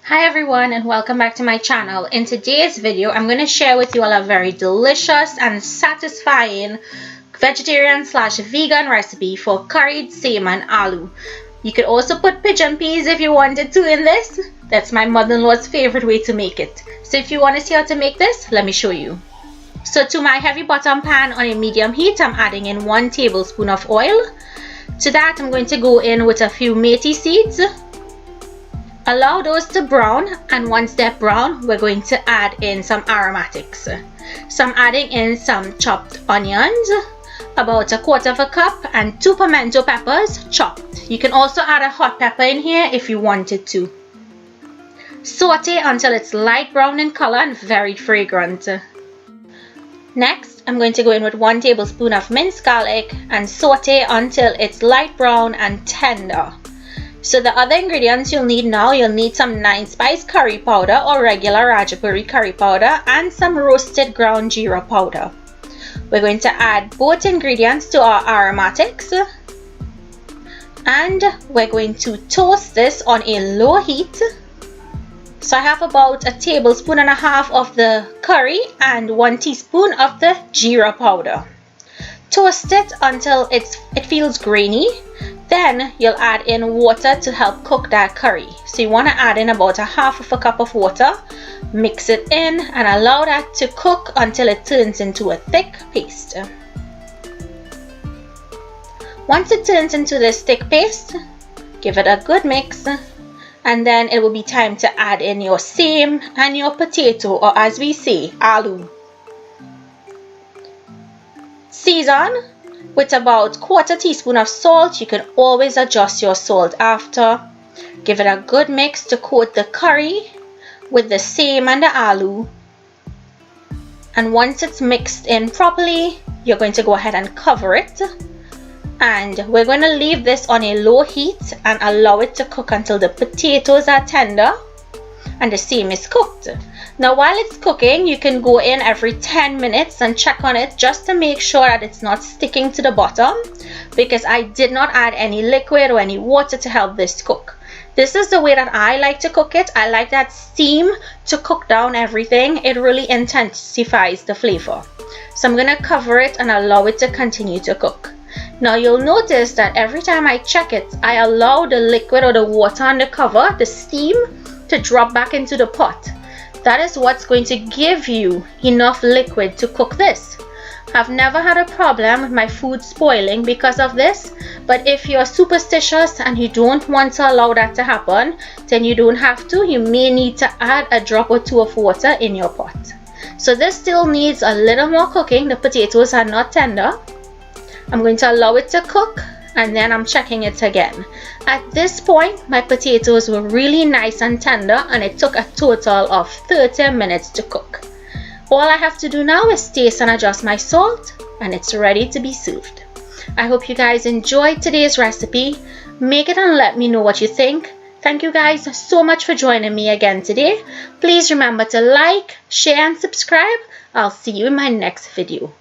Hi everyone and welcome back to my channel. In today's video, I'm going to share with you all a very delicious and satisfying vegetarian/vegan recipe for curried seim and aloo. You could also put pigeon peas if you wanted to in this. That's my mother-in-law's favorite way to make it. So if you want to see how to make this, let me show you. So to my heavy bottom pan on a medium heat, I'm adding in 1 tablespoon of oil. To that, I'm going to go in with a few methi seeds. Allow those to brown, and once they're brown, we're going to add in some aromatics. So I'm adding in some chopped onions, about 1/4 cup, and 2 pimento peppers chopped. You can also add a hot pepper in here if you wanted to. Saute until it's light brown in color and very fragrant. Next, I'm going to go in with 1 tablespoon of minced garlic and saute until it's light brown and tender. So the other ingredients you'll need now, you'll need some 9 spice curry powder or regular Rajapuri curry powder and some roasted ground geera powder. We're going to add both ingredients to our aromatics and we're going to toast this on a low heat. So I have about 1.5 tablespoons of the curry and 1 teaspoon of the geera powder. Toast it until it feels grainy. Then you'll add in water to help cook that curry. So you want to add in about 1/2 cup of water, mix it in and allow that to cook until it turns into a thick paste. Once it turns into this thick paste, give it a good mix, and then it will be time to add in your seim and your potato, or as we say, aloo. Season with about 1/4 teaspoon of salt. You can always adjust your salt after. Give it a good mix to coat the curry with the seim and the aloo. And once it's mixed in properly, you're going to go ahead and cover it. And we're going to leave this on a low heat and allow it to cook until the potatoes are tender and the seim is cooked. Now while it's cooking, you can go in every 10 minutes and check on it just to make sure that it's not sticking to the bottom, because I did not add any liquid or any water to help this cook. This is the way that I like to cook it. I like that steam to cook down everything. It really intensifies the flavor. So I'm going to cover it and allow it to continue to cook. Now you'll notice that every time I check it, I allow the liquid or the water on the cover, the steam, to drop back into the pot. That is what's going to give you enough liquid to cook this. I've never had a problem with my food spoiling because of this, but if you're superstitious and you don't want to allow that to happen, then you don't have to. You may need to add a drop or 2 of water in your pot. So this still needs a little more cooking. The potatoes are not tender. I'm going to allow it to cook and then I'm checking it again. At this point, my potatoes were really nice and tender and it took a total of 30 minutes to cook. All I have to do now is taste and adjust my salt and it's ready to be served. I hope you guys enjoyed today's recipe. Make it and let me know what you think. Thank you guys so much for joining me again today. Please remember to like, share and subscribe. I'll see you in my next video.